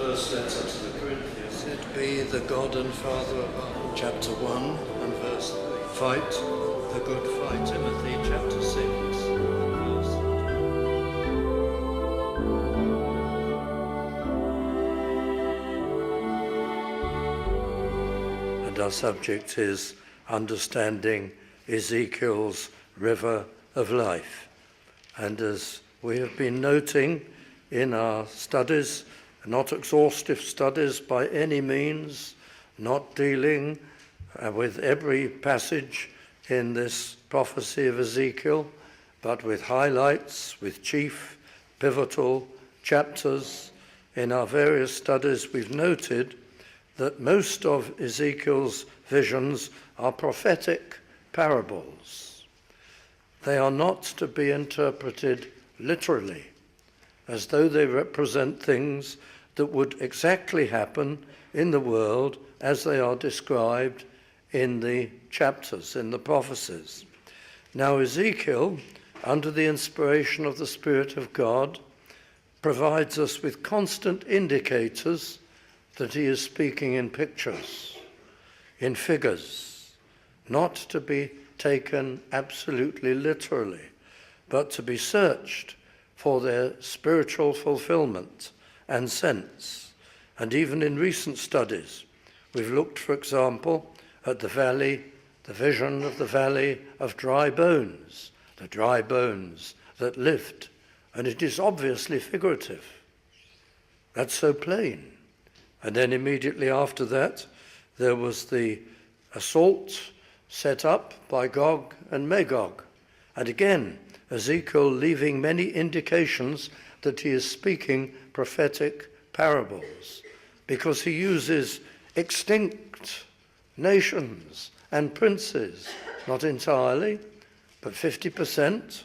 first letter to the Corinthians. Blessed be the God and Father of our chapter 1 and verse 3. Fight the good fight. Timothy chapter 6. Verse. And our subject is understanding Ezekiel's river of life. And as we have been noting in our studies, not exhaustive studies by any means, not dealing with every passage in this prophecy of Ezekiel, but with highlights, with chief pivotal chapters. In our various studies, we've noted that most of Ezekiel's visions are prophetic parables. They are not to be interpreted literally, as though they represent things that would exactly happen in the world as they are described in the chapters, in the prophecies. Now Ezekiel, under the inspiration of the Spirit of God, provides us with constant indicators that he is speaking in pictures, in figures, not to be taken absolutely literally, but to be searched for their spiritual fulfillment and sense. And even in recent studies, we've looked, for example, at the vision of the valley of dry bones, the dry bones that lived. And it is obviously figurative. That's so plain. And then immediately after that, there was the assault set up by Gog and Magog. And again, Ezekiel leaving many indications that he is speaking prophetic parables, because he uses extinct nations and princes, not entirely, but 50%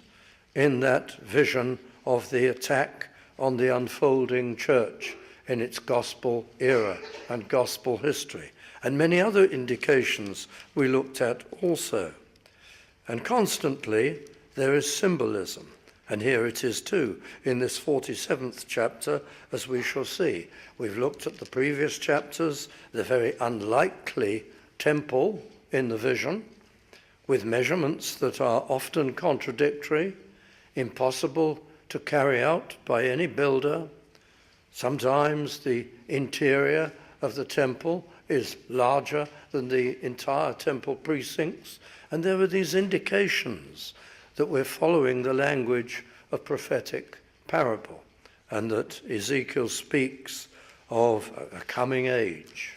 in that vision of the attack on the unfolding church in its gospel era and gospel history, and many other indications we looked at also. And constantly there is symbolism. And here it is too, in this 47th chapter, as we shall see. We've looked at the previous chapters, the very unlikely temple in the vision, with measurements that are often contradictory, impossible to carry out by any builder. Sometimes the interior of the temple is larger than the entire temple precincts, and there are these indications that we're following the language of prophetic parable, and that Ezekiel speaks of a coming age,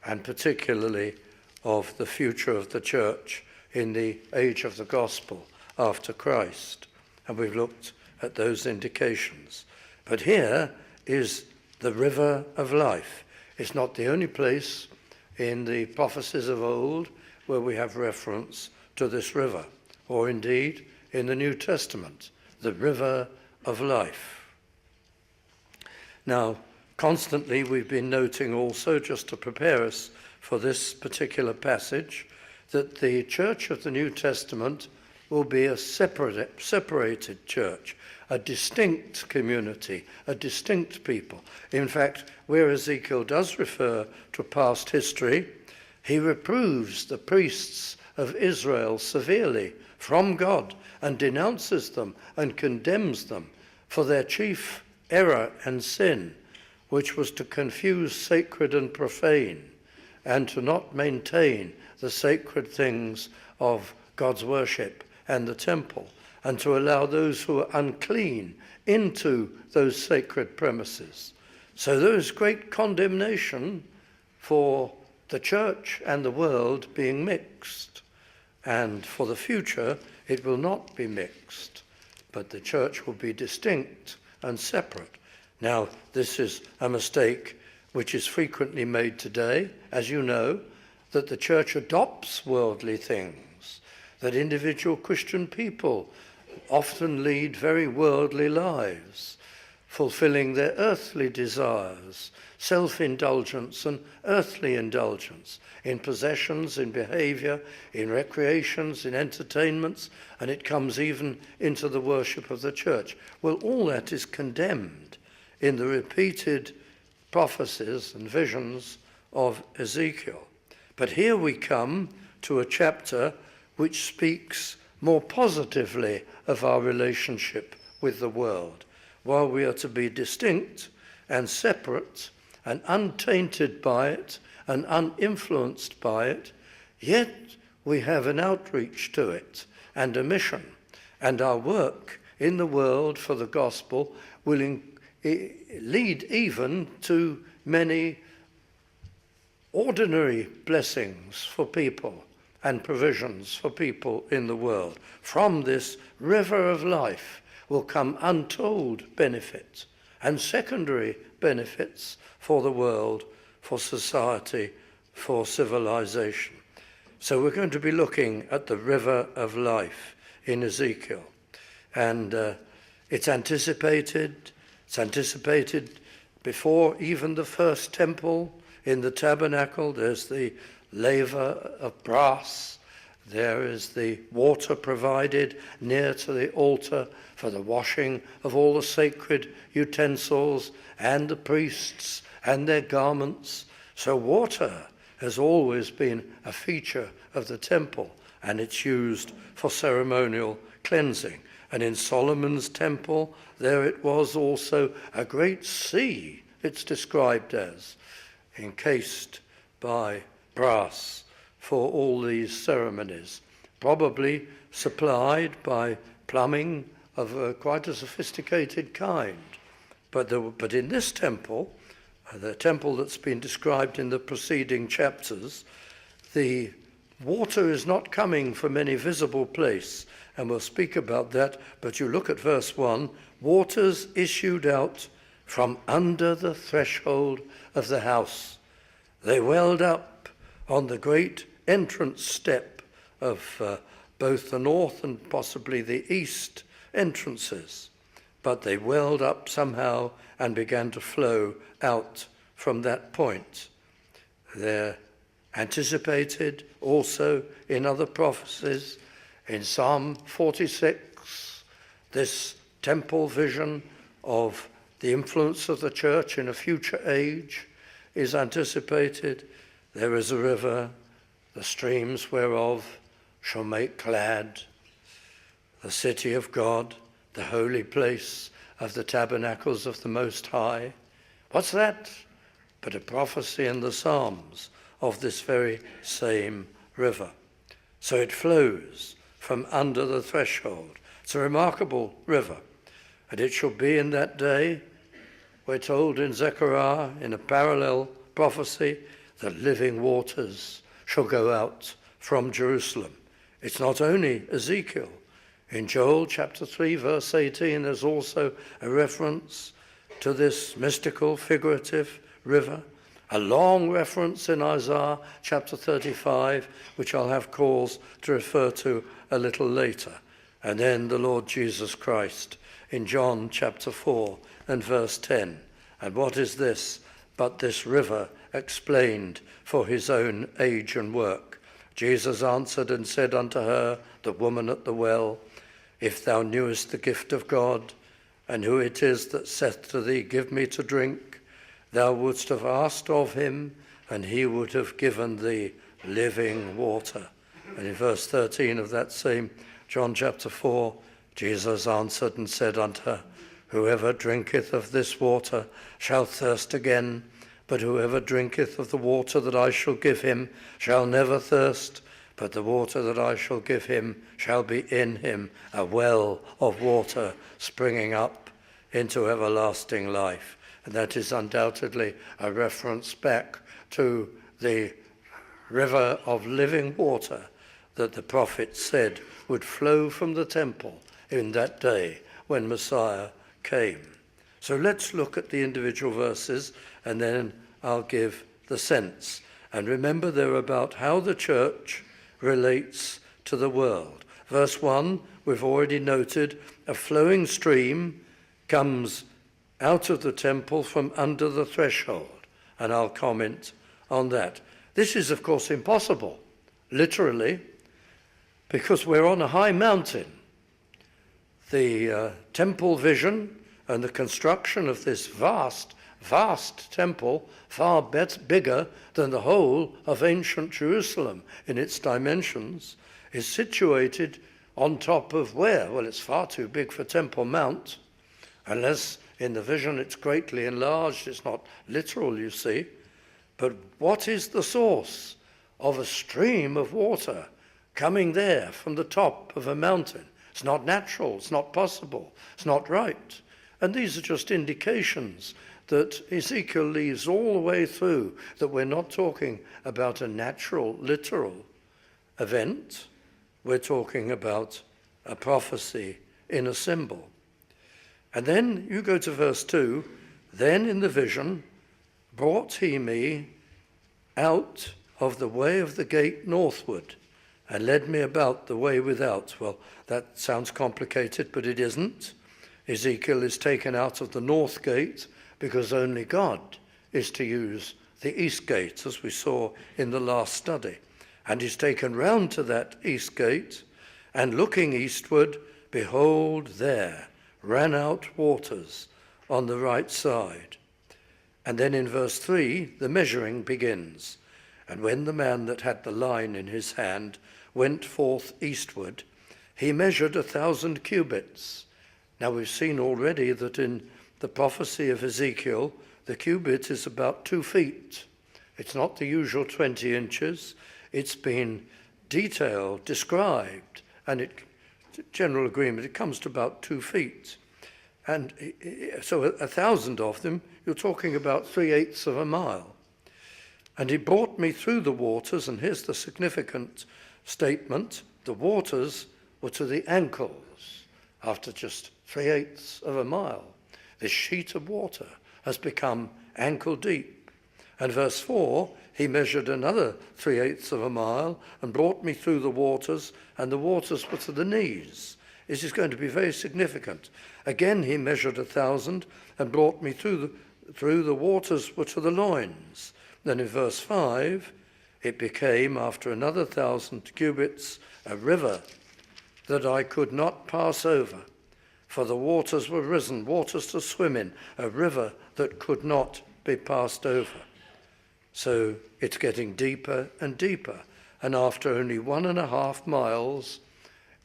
and particularly of the future of the church in the age of the gospel after Christ. And we've looked at those indications. But here is the river of life. It's not the only place in the prophecies of old where we have reference to this river, or indeed in the New Testament, the river of life. Now, constantly we've been noting also, just to prepare us for this particular passage, that the church of the New Testament will be a separated church, a distinct community, a distinct people. In fact, where Ezekiel does refer to past history, he reproves the priests of Israel severely from God, and denounces them and condemns them for their chief error and sin, which was to confuse sacred and profane, and to not maintain the sacred things of God's worship and the temple, and to allow those who are unclean into those sacred premises. So there is great condemnation for the church and the world being mixed. And for the future, it will not be mixed, but the church will be distinct and separate. Now, this is a mistake which is frequently made today, as you know, that the church adopts worldly things, that individual Christian people often lead very worldly lives, fulfilling their earthly desires, self-indulgence and earthly indulgence, in possessions, in behavior, in recreations, in entertainments, and it comes even into the worship of the church. Well, all that is condemned in the repeated prophecies and visions of Ezekiel. But here we come to a chapter which speaks more positively of our relationship with the world. While we are to be distinct and separate and untainted by it and uninfluenced by it, yet we have an outreach to it and a mission. And our work in the world for the gospel will lead even to many ordinary blessings for people and provisions for people in the world. From this river of life will come untold benefits and secondary benefits for the world, for society, for civilization. So we're going to be looking at the river of life in Ezekiel. And it's anticipated before even the first temple. In the tabernacle, there's the laver of brass. There is the water provided near to the altar for the washing of all the sacred utensils and the priests and their garments. So water has always been a feature of the temple, and it's used for ceremonial cleansing. And in Solomon's temple, there it was also a great sea, it's described as, encased by brass for all these ceremonies, probably supplied by plumbing of quite a sophisticated kind. But in this temple, the temple that's been described in the preceding chapters, the water is not coming from any visible place, and we'll speak about that. But you look at verse 1, waters issued out from under the threshold of the house. They welled up on the great entrance step of both the north and possibly the east entrances. But they welled up somehow and began to flow out from that point. They're anticipated also in other prophecies. In Psalm 46, this temple vision of the influence of the church in a future age is anticipated. There is a river, the streams whereof shall make glad the city of God, the holy place of the tabernacles of the Most High. What's that? But a prophecy in the Psalms of this very same river. So it flows from under the threshold. It's a remarkable river. And it shall be in that day, we're told in Zechariah, in a parallel prophecy, that living waters shall go out from Jerusalem. It's not only Ezekiel. In Joel chapter 3, verse 18, there's also a reference to this mystical, figurative river. A long reference in Isaiah chapter 35, which I'll have cause to refer to a little later. And then the Lord Jesus Christ in John chapter 4 and verse 10. And what is this but this river explained for his own age and work? Jesus answered and said unto her, the woman at the well, if thou knewest the gift of God, and who it is that saith to thee, give me to drink, thou wouldst have asked of him, and he would have given thee living water. And in verse 13 of that same John chapter 4, Jesus answered and said unto her, whoever drinketh of this water shall thirst again, but whoever drinketh of the water that I shall give him shall never thirst, but the water that I shall give him shall be in him a well of water springing up into everlasting life. And that is undoubtedly a reference back to the river of living water that the prophet said would flow from the temple in that day when Messiah came. So let's look at the individual verses, and then I'll give the sense. And remember, they're about how the church relates to the world. Verse 1, we've already noted, a flowing stream comes out of the temple from under the threshold, and I'll comment on that. This is, of course, impossible, literally, because we're on a high mountain. The temple vision and the construction of this vast, vast temple, far bigger than the whole of ancient Jerusalem in its dimensions, is situated on top of where? Well, it's far too big for Temple Mount, unless in the vision it's greatly enlarged. It's not literal, you see. But what is the source of a stream of water coming there from the top of a mountain? It's not natural, it's not possible, it's not right. And these are just indications that Ezekiel leaves all the way through, that we're not talking about a natural, literal event. We're talking about a prophecy in a symbol. And then you go to verse 2, then in the vision brought he me out of the way of the gate northward, and led me about the way without. Well, that sounds complicated, but it isn't. Ezekiel is taken out of the north gate because only God is to use the east gate, as we saw in the last study. And he's taken round to that east gate, and looking eastward, behold, there ran out waters on the right side. And then in verse 3, the measuring begins. And when the man that had the line in his hand went forth eastward, he measured 1,000 cubits. Now we've seen already that in the prophecy of Ezekiel, the cubit is about 2 feet. It's not the usual 20 inches. It's been detailed, described, and general agreement, it comes to about 2 feet. And so 1,000 of them, you're talking about 3/8 of a mile. And he brought me through the waters, and here's the significant statement: the waters were to the ankles after just 3/8 of a mile. This sheet of water has become ankle deep. And verse 4, he measured another 3/8 of a mile and brought me through the waters, and the waters were to the knees. This is going to be very significant. Again, he measured 1,000 and brought me through the waters were to the loins. Then in verse 5, it became, after another 1,000 cubits, a river that I could not pass over, for the waters were risen, waters to swim in, a river that could not be passed over. So it's getting deeper and deeper, and after only 1.5 miles,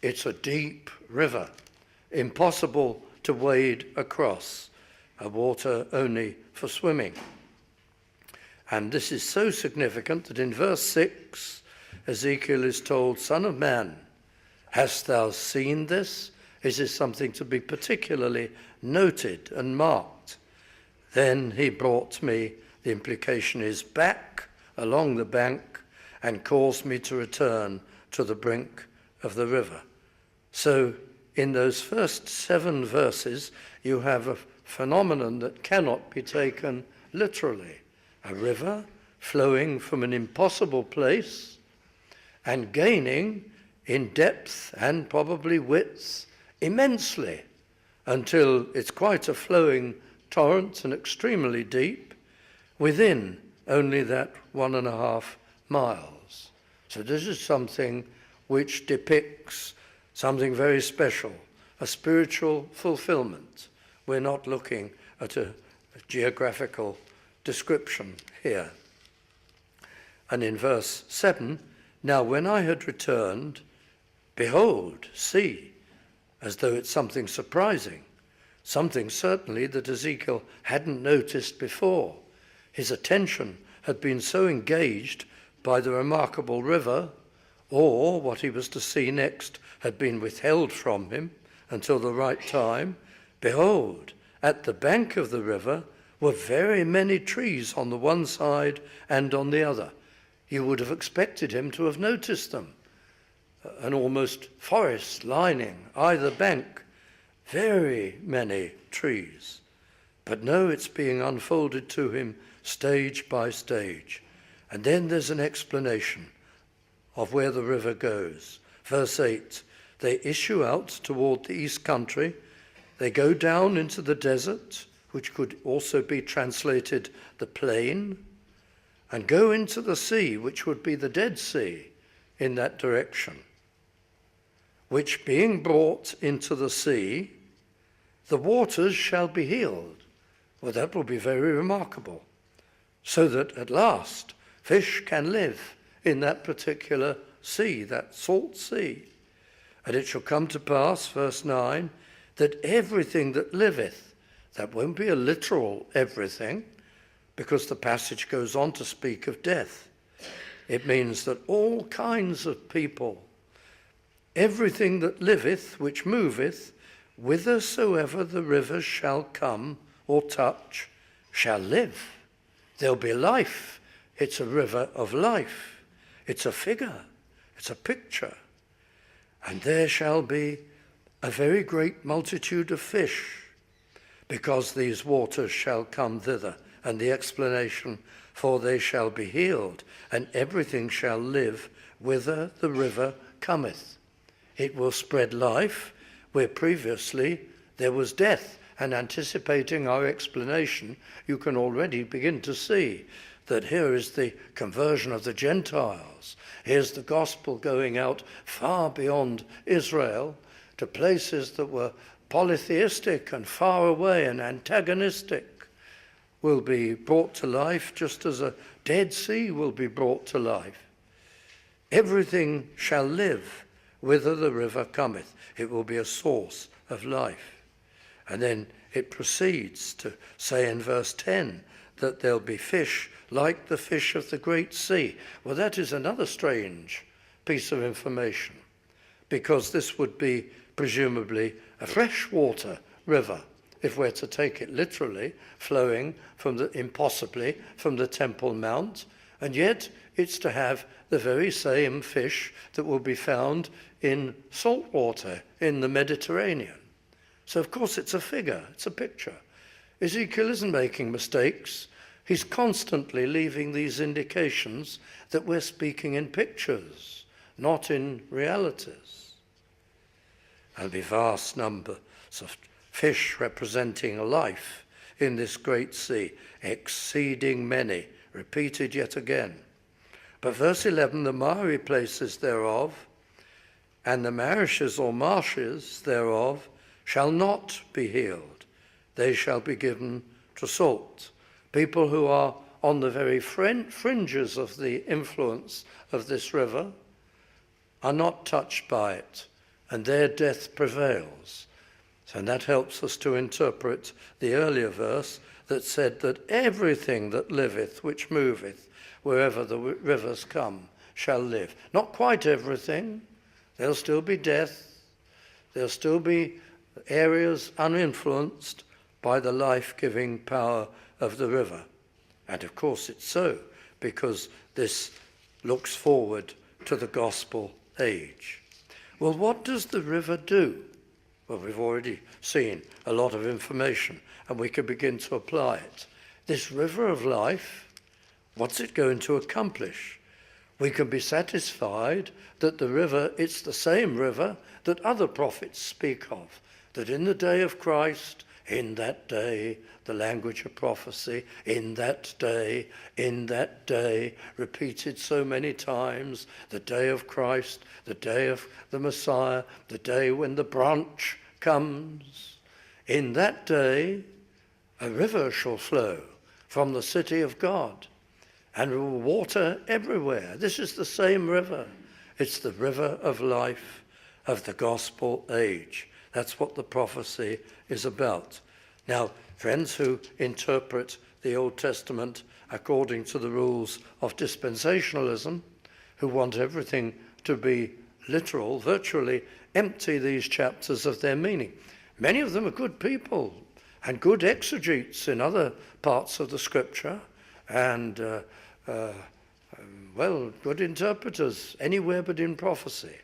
it's a deep river, impossible to wade across, a water only for swimming. And this is so significant that in verse 6, Ezekiel is told, Son of man, hast thou seen this? Is this something to be particularly noted and marked? Then he brought me, the implication is, back along the bank and caused me to return to the brink of the river. So in those first 7 verses, you have a phenomenon that cannot be taken literally. A river flowing from an impossible place and gaining in depth and probably width immensely until it's quite a flowing torrent and extremely deep within only that 1.5 miles. So this is something which depicts something very special, a spiritual fulfillment. We're not looking at a geographical description here. And in verse 7, now when I had returned, behold, see, as though it's something surprising, something certainly that Ezekiel hadn't noticed before. His attention had been so engaged by the remarkable river, or what he was to see next had been withheld from him until the right time. Behold, at the bank of the river were very many trees on the one side and on the other. You would have expected him to have noticed them. An almost forest lining either bank, very many trees. But no, it's being unfolded to him stage by stage. And then there's an explanation of where the river goes. Verse 8, they issue out toward the east country. They go down into the desert, which could also be translated the plain, and go into the sea, which would be the Dead Sea in that direction, which being brought into the sea, the waters shall be healed. Well, that will be very remarkable, so that at last fish can live in that particular sea, that salt sea. And it shall come to pass, verse 9, that everything that liveth, that won't be a literal everything, because the passage goes on to speak of death. It means that all kinds of people, everything that liveth, which moveth, whithersoever the rivers shall come or touch, shall live. There'll be life. It's a river of life. It's a figure. It's a picture. And there shall be a very great multitude of fish, because these waters shall come thither. And the explanation, for they shall be healed, and everything shall live whither the river cometh. It will spread life where previously there was death. And anticipating our explanation, you can already begin to see that here is the conversion of the Gentiles. Here's the gospel going out far beyond Israel to places that were polytheistic and far away and antagonistic, will be brought to life just as a Dead Sea will be brought to life. Everything shall live whither the river cometh. It will be a source of life. And then it proceeds to say in verse 10 that there'll be fish like the fish of the great sea. Well, that is another strange piece of information, because this would be presumably a freshwater river, if we're to take it literally, flowing impossibly from the Temple Mount, and yet it's to have the very same fish that will be found in salt water in the Mediterranean. So, of course, it's a figure, it's a picture. Ezekiel isn't making mistakes. He's constantly leaving these indications that we're speaking in pictures, not in realities. There'll be vast numbers of fish representing life in this great sea, exceeding many, repeated yet again. But verse 11, the miry places thereof, and the marishes or marshes thereof, shall not be healed. They shall be given to salt. People who are on the very fringes of the influence of this river are not touched by it, and their death prevails. And that helps us to interpret the earlier verse that said that everything that liveth, which moveth, wherever the rivers come, shall live. Not quite everything. There'll still be death. There'll still be areas uninfluenced by the life-giving power of the river. And of course it's so, because this looks forward to the gospel age. Well, what does the river do? Well, we've already seen a lot of information, and we can begin to apply it. This river of life, what's it going to accomplish? We can be satisfied that the river, it's the same river that other prophets speak of, that in the day of Christ, in that day, the language of prophecy, in that day, repeated so many times, the day of Christ, the day of the Messiah, the day when the branch comes. In that day, a river shall flow from the city of God, and will water everywhere. This is the same river. It's the river of life of the gospel age. That's what the prophecy is about. Now, friends who interpret the Old Testament according to the rules of dispensationalism, who want everything to be literal, virtually empty these chapters of their meaning. Many of them are good people and good exegetes in other parts of the scripture, and good interpreters anywhere but in prophecy.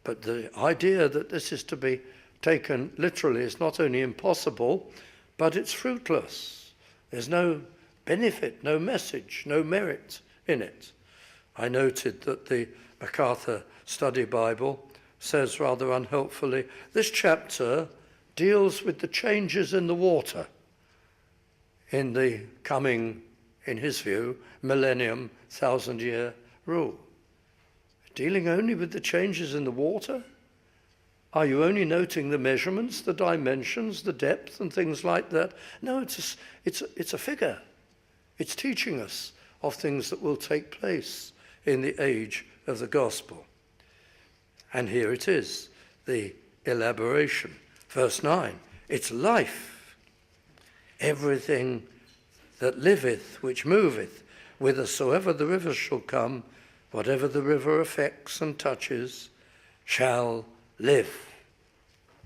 But the idea that this is to be taken literally is not only impossible, but it's fruitless. There's no benefit, no message, no merit in it. I noted that the MacArthur Study Bible says rather unhelpfully, this chapter deals with the changes in the water in the coming, in his view, millennium, 1,000-year rule. Dealing only with the changes in the water? Are you only noting the measurements, the dimensions, the depth and things like that? No, it's a figure. It's teaching us of things that will take place in the age of the gospel. And here it is, the elaboration. Verse 9, it's life. Everything that liveth, which moveth, whithersoever the river shall come, whatever the river affects and touches, shall live.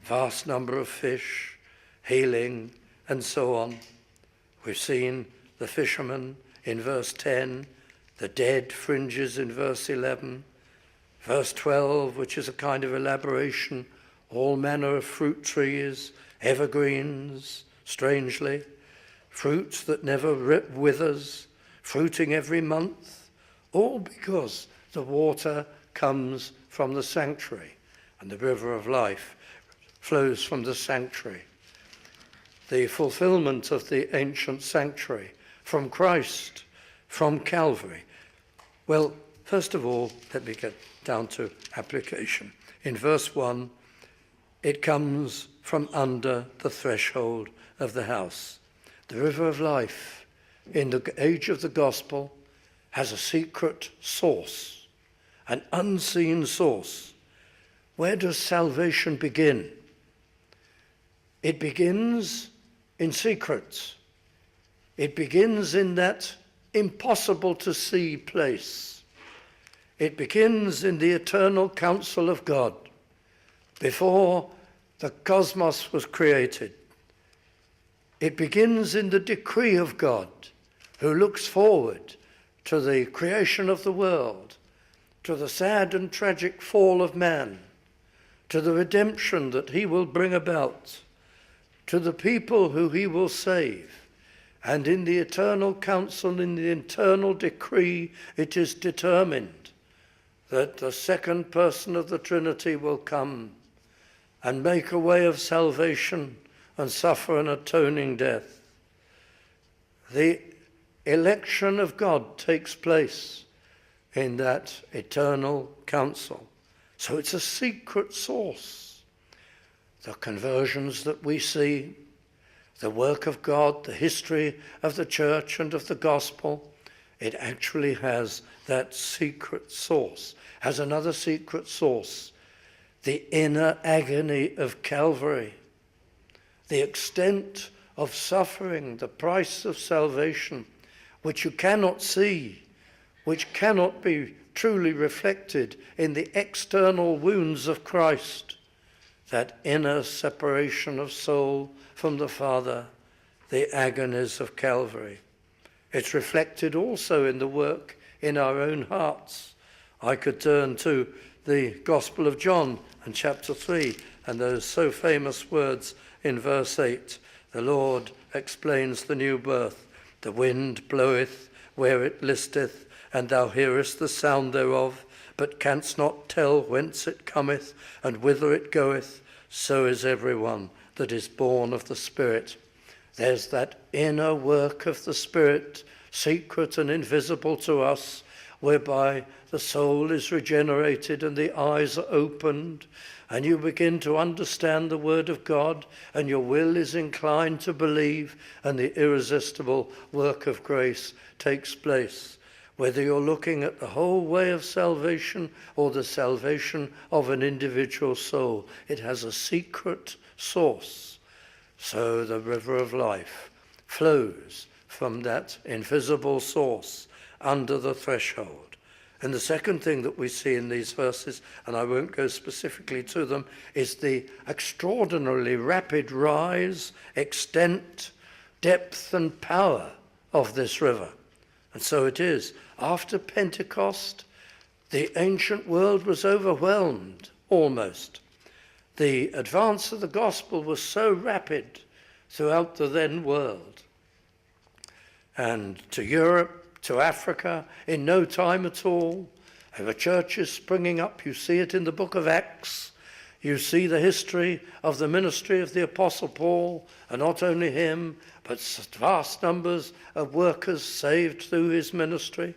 Vast number of fish, healing, and so on. We've seen the fishermen in verse 10, the dead fringes in verse 11, verse 12, which is a kind of elaboration, all manner of fruit trees, evergreens, strangely, fruits that never withers, fruiting every month, all because the water comes from the sanctuary and the river of life flows from the sanctuary. The fulfillment of the ancient sanctuary from Christ, from Calvary. Well, first of all, let me get down to application. In verse 1, it comes from under the threshold of the house. The river of life in the age of the gospel has a secret source, an unseen source. Where does salvation begin? It begins in secret. It begins in that impossible to see place. It begins in the eternal counsel of God before the cosmos was created. It begins in the decree of God, who looks forward to the creation of the world, to the sad and tragic fall of man, to the redemption that he will bring about, to the people who he will save. And in the eternal counsel, in the eternal decree, it is determined that the second person of the Trinity will come and make a way of salvation and suffer an atoning death. The election of God takes place in that eternal counsel. So it's a secret source. The conversions that we see, the work of God, the history of the church and of the gospel, it actually has that secret source, has another secret source, the inner agony of Calvary, the extent of suffering, the price of salvation, which you cannot see, which cannot be truly reflected in the external wounds of Christ, that inner separation of soul from the Father, the agonies of Calvary. It's reflected also in the work in our own hearts. I could turn to the Gospel of John and chapter 3 and those so famous words in verse 8. The Lord explains the new birth. The wind bloweth where it listeth, and thou hearest the sound thereof, but canst not tell whence it cometh and whither it goeth. So is everyone that is born of the Spirit. There's that inner work of the Spirit, secret and invisible to us, whereby the soul is regenerated and the eyes are opened, and you begin to understand the word of God, and your will is inclined to believe, and the irresistible work of grace takes place. Whether you're looking at the whole way of salvation or the salvation of an individual soul, it has a secret source. So the river of life flows from that invisible source under the threshold. And the second thing that we see in these verses, and I won't go specifically to them, is the extraordinarily rapid rise, extent, depth and power of this river. And so it is. After Pentecost, the ancient world was overwhelmed, almost. The advance of the gospel was so rapid throughout the then world. And to Europe, to Africa, in no time at all. There were churches springing up. You see it in the book of Acts. You see the history of the ministry of the Apostle Paul, and not only him, but vast numbers of workers saved through his ministry.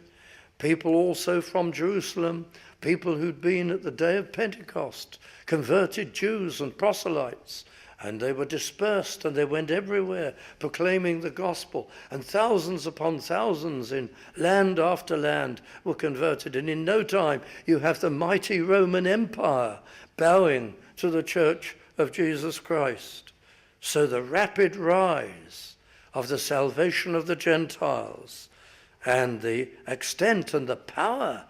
People also from Jerusalem, people who'd been at the day of Pentecost, converted Jews and proselytes, and they were dispersed and they went everywhere proclaiming the gospel, and thousands upon thousands in land after land were converted. And in no time you have the mighty Roman Empire bowing to the Church of Jesus Christ. So the rapid rise of the salvation of the Gentiles and the extent and the power,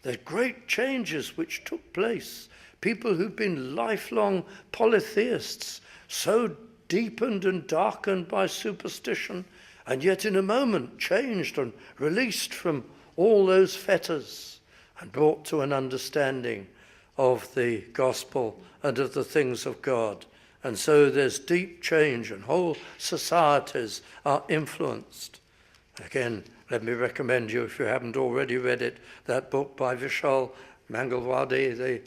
the great changes which took place, people who've been lifelong polytheists, so deepened and darkened by superstition, and yet in a moment changed and released from all those fetters and brought to an understanding of the gospel and of the things of God. And so there's deep change and whole societies are influenced. Again, let me recommend you, if you haven't already read it, that book by Vishal Mangalwadi, the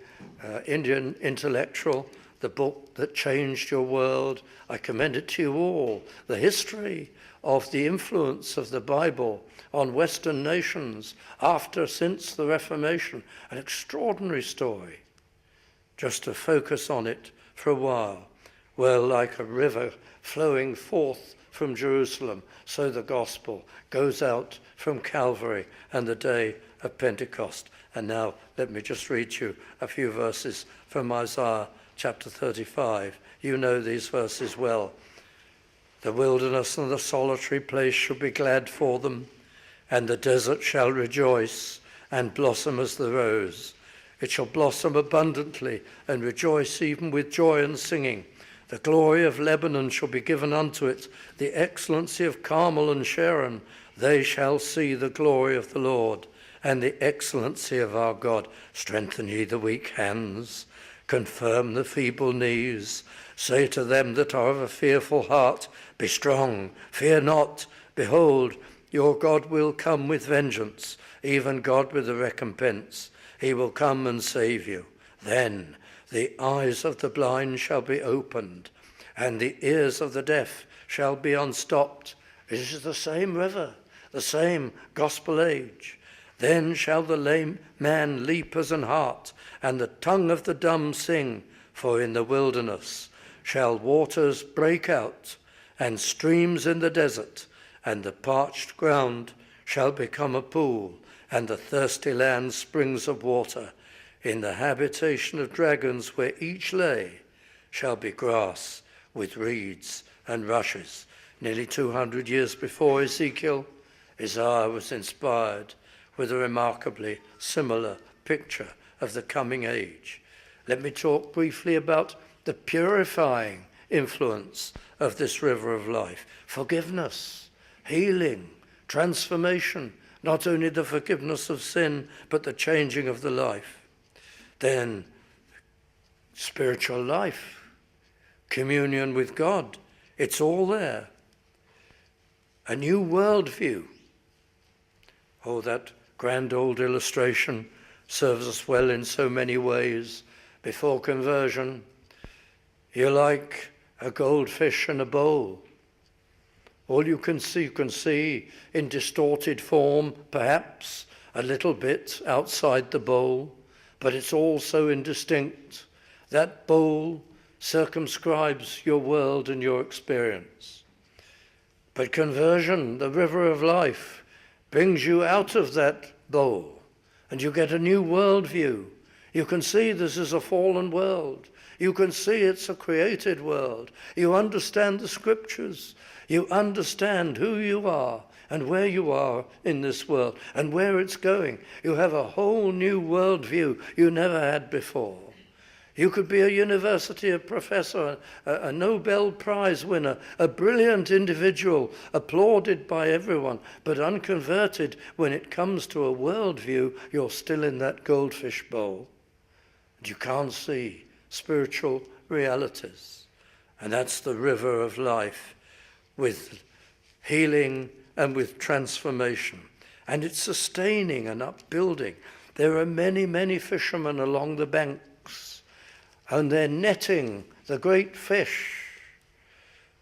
Indian intellectual, the book that changed your world. I commend it to you all. The history of the influence of the Bible on Western nations since the Reformation. An extraordinary story. Just to focus on it for a while. Well, like a river flowing forth from Jerusalem, so the gospel goes out from Calvary and the day of Pentecost. And now let me just read you a few verses from Isaiah chapter 35. You know these verses well. The wilderness and the solitary place shall be glad for them, and the desert shall rejoice and blossom as the rose. It shall blossom abundantly and rejoice even with joy and singing. The glory of Lebanon shall be given unto it, the excellency of Carmel and Sharon. They shall see the glory of the Lord and the excellency of our God. Strengthen ye the weak hands, confirm the feeble knees. Say to them that are of a fearful heart, be strong, fear not. Behold, your God will come with vengeance, even God with a recompense. He will come and save you. Then the eyes of the blind shall be opened, and the ears of the deaf shall be unstopped. This is the same river, the same gospel age. Then shall the lame man leap as an hart, and the tongue of the dumb sing. For in the wilderness shall waters break out, and streams in the desert, and the parched ground shall become a pool, and the thirsty land springs of water. In the habitation of dragons where each lay shall be grass with reeds and rushes. Nearly 200 years before Ezekiel, Isaiah was inspired with a remarkably similar picture of the coming age. Let me talk briefly about the purifying influence of this river of life. Forgiveness, healing, transformation, not only the forgiveness of sin, but the changing of the life. Then spiritual life, communion with God, it's all there. A new worldview. Oh, that grand old illustration serves us well in so many ways. Before conversion, you're like a goldfish in a bowl. All you can see in distorted form, perhaps a little bit outside the bowl, but it's all so indistinct. That bowl circumscribes your world and your experience. But conversion, the river of life, brings you out of that bowl, and you get a new worldview. You can see this is a fallen world. You can see it's a created world. You understand the scriptures. You understand who you are and where you are in this world and where it's going. You have a whole new worldview you never had before. You could be a university professor, a Nobel Prize winner, a brilliant individual, applauded by everyone, but unconverted. When it comes to a worldview, you're still in that goldfish bowl. And you can't see spiritual realities. And that's the river of life, with healing and with transformation. And it's sustaining and upbuilding. There are many, many fishermen along the banks, and they're netting the great fish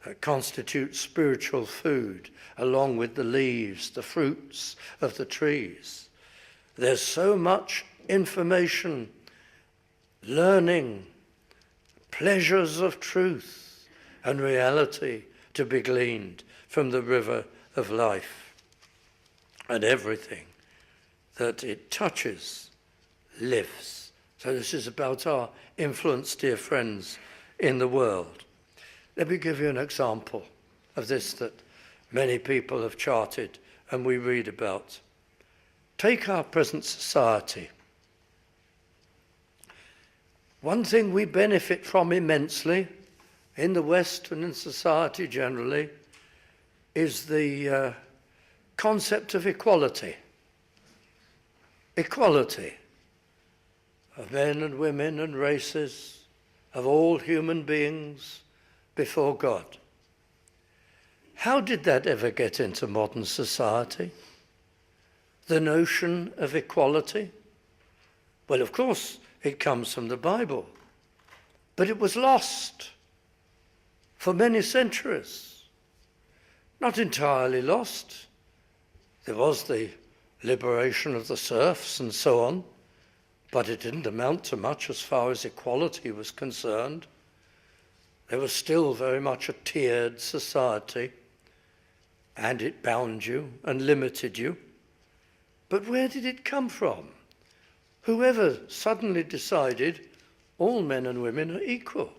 that constitute spiritual food, along with the leaves, the fruits of the trees. There's so much information, learning, pleasures of truth and reality to be gleaned from the river of life. And everything that it touches lives. So this is about our influence, dear friends, in the world. Let me give you an example of this that many people have charted and we read about. Take our present society. One thing we benefit from immensely in the West and in society generally is the concept of equality. Equality of men and women and races, of all human beings before God. How did that ever get into modern society? The notion of equality? Well, of course, it comes from the Bible, but it was lost for many centuries. Not entirely lost. There was the liberation of the serfs and so on, but it didn't amount to much as far as equality was concerned. There was still very much a tiered society, and it bound you and limited you. But where did it come from? Whoever suddenly decided all men and women are equal?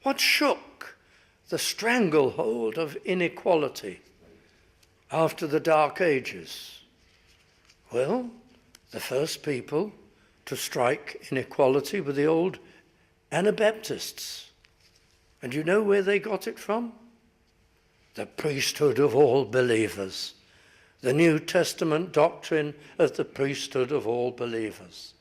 What shook the stranglehold of inequality after the Dark Ages? Well, the first people to strike inequality were the old Anabaptists. And you know where they got it from? The priesthood of all believers. The New Testament doctrine of the priesthood of all believers.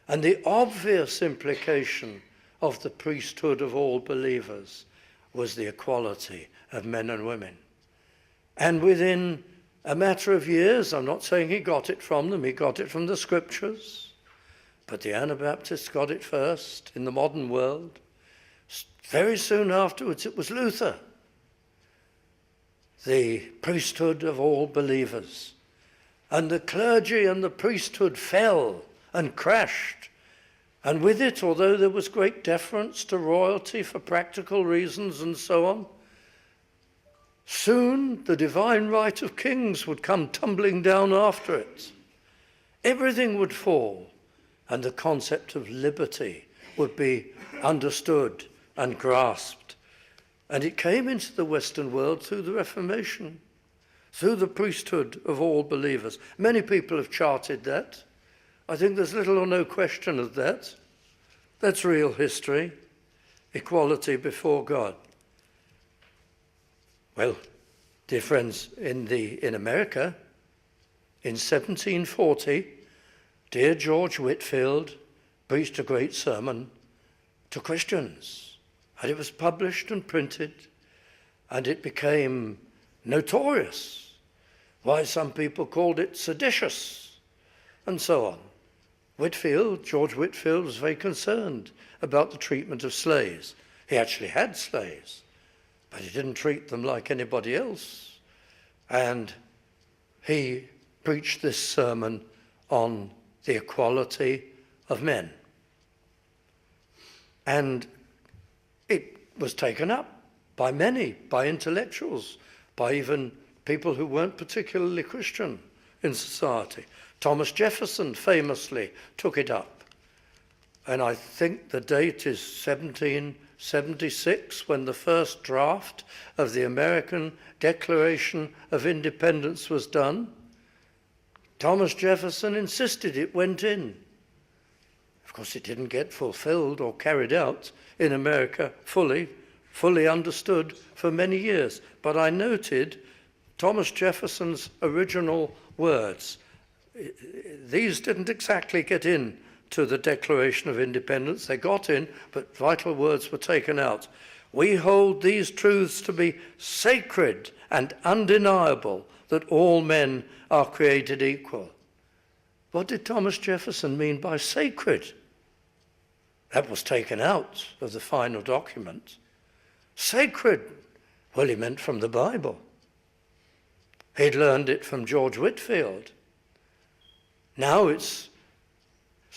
And the obvious implication of the priesthood of all believers was the equality of men and women. And within a matter of years, I'm not saying he got it from them, he got it from the scriptures, but the Anabaptists got it first in the modern world. Very soon afterwards, it was Luther. The priesthood of all believers. And the clergy and the priesthood fell and crashed. And with it, although there was great deference to royalty for practical reasons and so on, soon the divine right of kings would come tumbling down after it. Everything would fall, and the concept of liberty would be understood and grasped. And it came into the Western world through the Reformation, through the priesthood of all believers. Many people have charted that. I think there's little or no question of that. That's real history, equality before God. Well, dear friends, in America, in 1740, dear George Whitefield preached a great sermon to Christians. And it was published and printed, and it became notorious. Why some people called it seditious, and so on. George Whitefield, was very concerned about the treatment of slaves. He actually had slaves, but he didn't treat them like anybody else. And he preached this sermon on the equality of men. And it was taken up by many, by intellectuals, by even people who weren't particularly Christian in society. Thomas Jefferson famously took it up. And I think the date is 1776, when the first draft of the American Declaration of Independence was done. Thomas Jefferson insisted it went in. Of course, it didn't get fulfilled or carried out in America fully understood for many years. But I noted Thomas Jefferson's original words. These didn't exactly get in to the Declaration of Independence. They got in, but vital words were taken out. We hold these truths to be sacred and undeniable, that all men are created equal. What did Thomas Jefferson mean by sacred? That was taken out of the final document. Sacred, well, he meant from the Bible. He'd learned it from George Whitefield. Now it's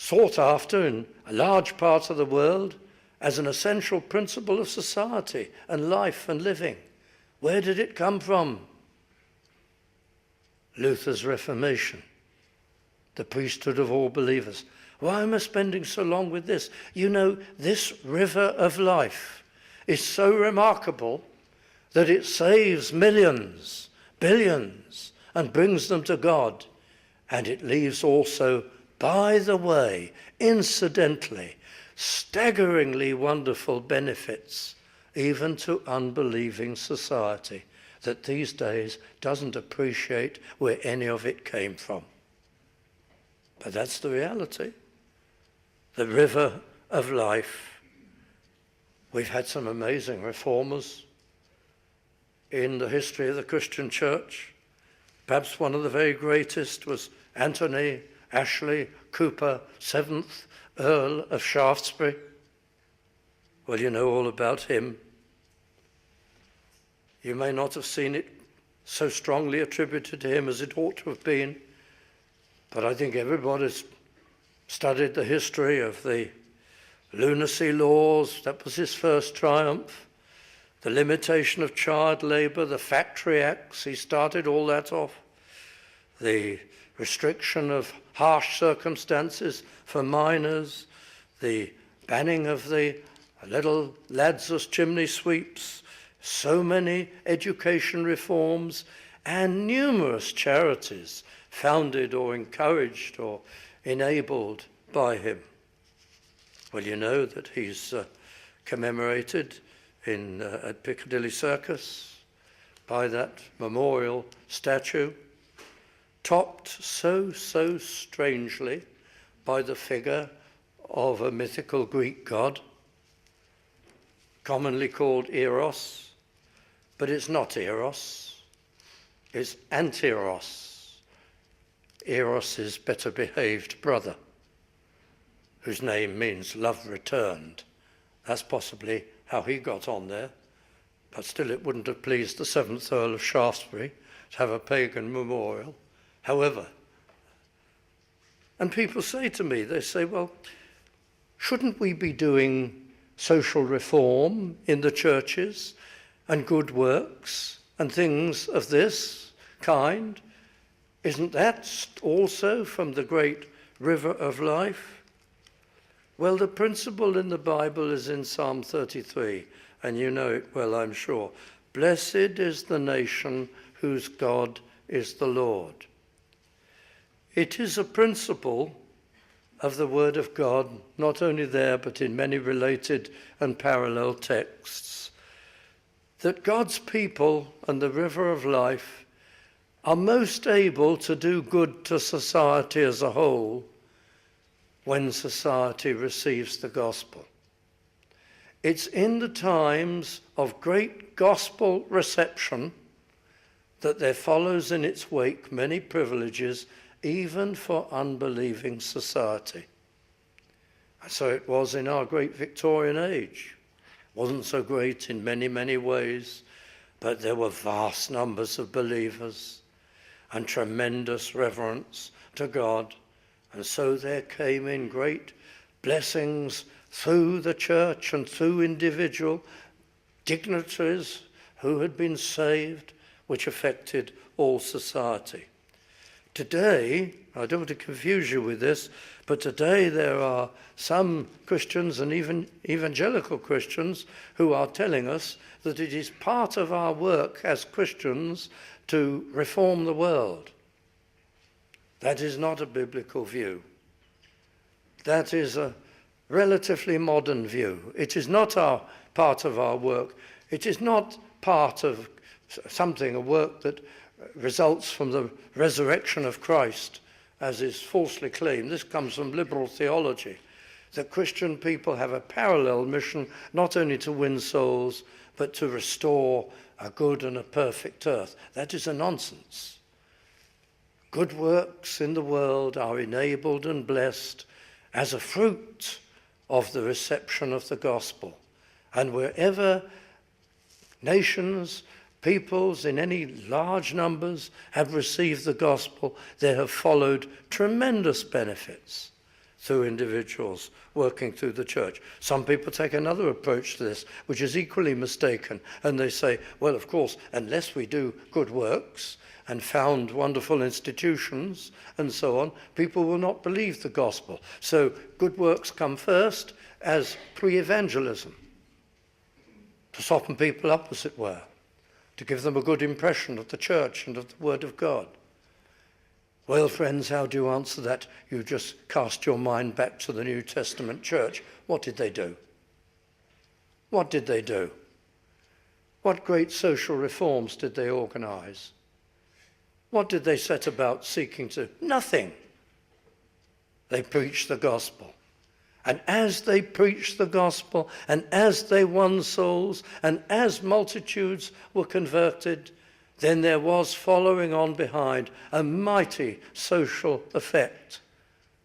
sought after in a large part of the world as an essential principle of society and life and living. Where did it come from? Luther's Reformation, the priesthood of all believers. Why am I spending so long with this? You know, this river of life is so remarkable that it saves millions, billions, and brings them to God. And it leaves also, by the way, incidentally, staggeringly wonderful benefits, even to unbelieving society, that these days doesn't appreciate where any of it came from. But that's the reality. The river of life. We've had some amazing reformers in the history of the Christian church. Perhaps one of the very greatest was Anthony Ashley Cooper, 7th Earl of Shaftesbury. Well, you know all about him. You may not have seen it so strongly attributed to him as it ought to have been, but I think everybody's studied the history of the lunacy laws. That was his first triumph. The limitation of child labour, the Factory Acts, he started all that off. The restriction of harsh circumstances for minors, the banning of the little lads as chimney sweeps, so many education reforms, and numerous charities founded or encouraged or enabled by him. Well, you know that he's commemorated at Piccadilly Circus by that memorial statue, topped so strangely by the figure of a mythical Greek god, commonly called Eros, but it's not Eros, it's Anti-Eros, Eros' better behaved brother, whose name means love returned. That's possibly how he got on there, but still it wouldn't have pleased the 7th Earl of Shaftesbury to have a pagan memorial. However, and people say to me, they say, well, shouldn't we be doing social reform in the churches and good works and things of this kind? Isn't that also from the great river of life? Well, the principle in the Bible is in Psalm 33, and you know it well, I'm sure. Blessed is the nation whose God is the Lord. It is a principle of the Word of God, not only there, but in many related and parallel texts, that God's people and the river of life are most able to do good to society as a whole when society receives the gospel. It's in the times of great gospel reception that there follows in its wake many privileges, even for unbelieving society. And so it was in our great Victorian age. Wasn't so great in many ways, but there were vast numbers of believers and tremendous reverence to God. And so there came in great blessings through the church and through individual dignitaries who had been saved, which affected all society. Today, I don't want to confuse you with this, but today there are some Christians and even evangelical Christians who are telling us that it is part of our work as Christians to reform the world. That is not a biblical view. That is a relatively modern view. It is not part of our work. It is not part of a work that results from the resurrection of Christ, as is falsely claimed. This comes from liberal theology, that Christian people have a parallel mission, not only to win souls, but to restore a good and a perfect earth. That is a nonsense. Good works in the world are enabled and blessed as a fruit of the reception of the gospel. And wherever nations, peoples in any large numbers have received the gospel, there have followed tremendous benefits. through individuals working through the church. Some people take another approach to this, which is equally mistaken, and they say, well, of course, unless we do good works and found wonderful institutions and so on, people will not believe the gospel. So good works come first as pre-evangelism, to soften people up, as it were, to give them a good impression of the church and of the Word of God. Well, friends, how do you answer that? You just cast your mind back to the New Testament church. What did they do? What did they do? What great social reforms did they organize? What did they set about seeking to? Nothing. They preached the gospel. And as they preached the gospel, and as they won souls, and as multitudes were converted, then there was following on behind a mighty social effect.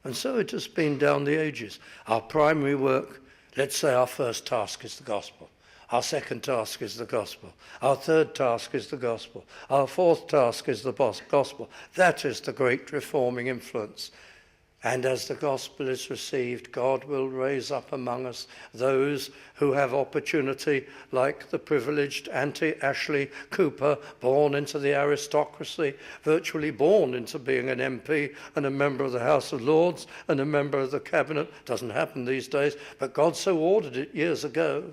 And so it has been down the ages. Our primary work, let's say our first task is the gospel. Our second task is the gospel. Our third task is the gospel. Our fourth task is the gospel. That is the great reforming influence. And as the gospel is received, God will raise up among us those who have opportunity, like the privileged Auntie Ashley Cooper, born into the aristocracy, virtually born into being an MP and a member of the House of Lords and a member of the cabinet. Doesn't happen these days, but God so ordered it years ago.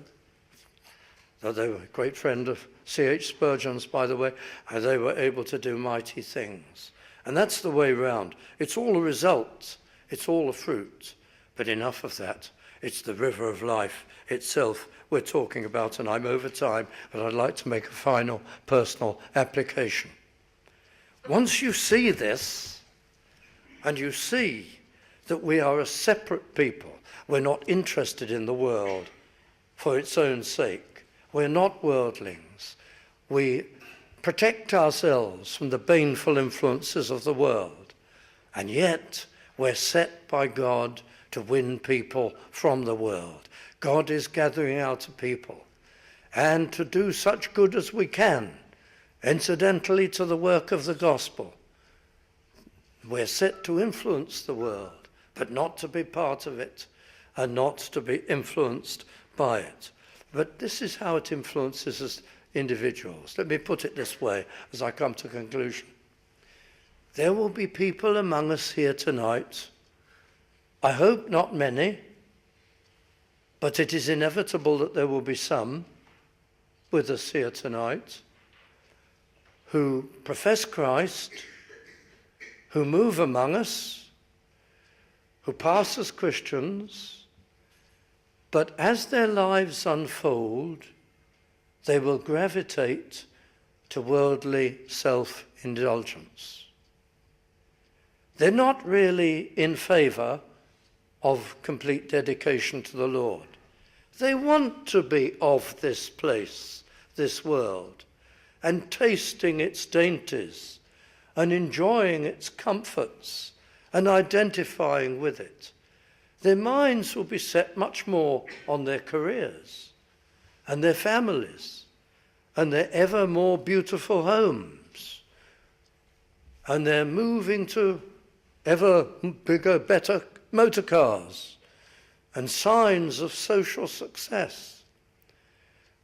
They were a great friend of C.H. Spurgeon's, by the way, and they were able to do mighty things. And that's the way round. It's all a result. It's all a fruit. But enough of that. It's the river of life itself we're talking about, and I'm over time, but I'd like to make a final personal application. Once you see this, and you see that we are a separate people, we're not interested in the world for its own sake. We're not worldlings. We protect ourselves from the baneful influences of the world. And yet, we're set by God to win people from the world. God is gathering out a people. And to do such good as we can, incidentally to the work of the gospel. We're set to influence the world, but not to be part of it, and not to be influenced by it. But this is how it influences us individuals. Let me put it this way as I come to conclusion. There will be people among us here tonight, I hope not many, but it is inevitable that there will be some with us here tonight who profess Christ, who move among us, who pass as Christians, but as their lives unfold, they will gravitate to worldly self-indulgence. They're not really in favor of complete dedication to the Lord. They want to be of this place, this world, and tasting its dainties, and enjoying its comforts, and identifying with it. Their minds will be set much more on their careers and their families and their ever more beautiful homes. And they're moving to ever bigger, better motor cars and signs of social success.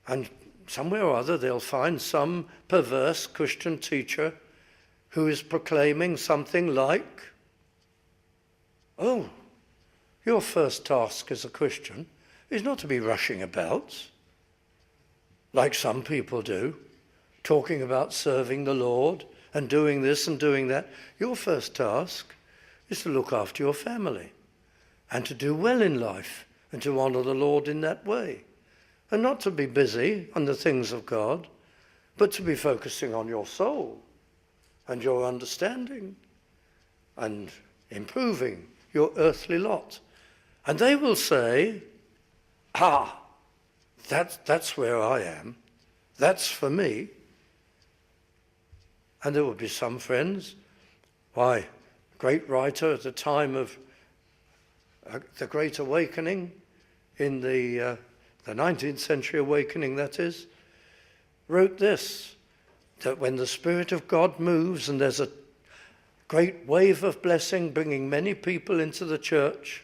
And somewhere or other they'll find some perverse Christian teacher who is proclaiming something like, oh, your first task as a Christian is not to be rushing about, like some people do, talking about serving the Lord and doing this and doing that. Your first task is to look after your family and to do well in life and to honor the Lord in that way. And not to be busy on the things of God, but to be focusing on your soul and your understanding and improving your earthly lot. And they will say, that's where I am. That's for me. And there will be some friends, why, great writer at the time of the Great Awakening, in the 19th century awakening that is, wrote this, that when the Spirit of God moves and there's a great wave of blessing bringing many people into the church,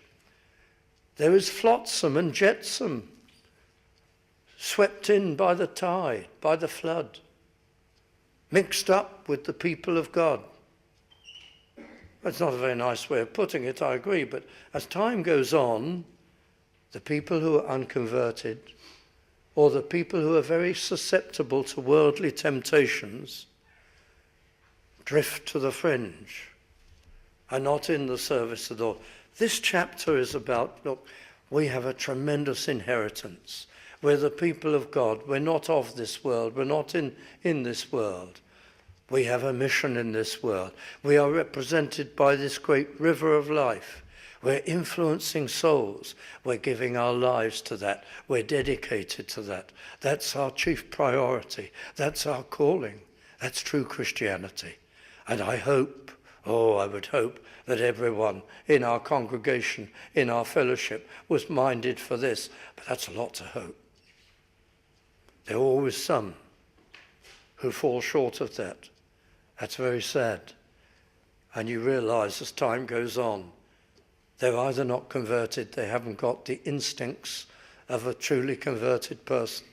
There is flotsam and jetsam, swept in by the tide, by the flood, mixed up with the people of God. That's not a very nice way of putting it, I agree, but as time goes on, the people who are unconverted, or the people who are very susceptible to worldly temptations, drift to the fringe, are not in the service of the Lord. This chapter is about, look, we have a tremendous inheritance. We're the people of God. We're not of this world. We're not in this world. We have a mission in this world. We are represented by this great river of life. We're influencing souls. We're giving our lives to that. We're dedicated to that. That's our chief priority. That's our calling. That's true Christianity. And I hope, I would hope, that everyone in our congregation, in our fellowship, was minded for this. But that's a lot to hope. There are always some who fall short of that. That's very sad. And you realize as time goes on, they're either not converted, they haven't got the instincts of a truly converted person,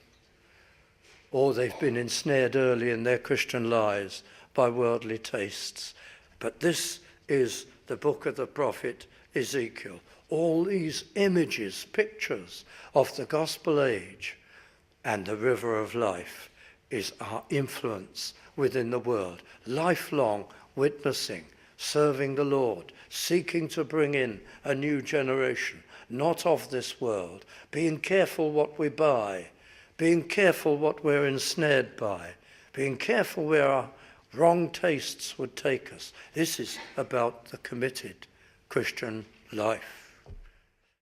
or they've been ensnared early in their Christian lives by worldly tastes. But this is the book of the prophet Ezekiel. All these images, pictures of the gospel age and the river of life is our influence within the world. Lifelong witnessing, serving the Lord, seeking to bring in a new generation, not of this world, being careful what we buy, being careful what we're ensnared by, being careful where our wrong tastes would take us. This is about the committed Christian life.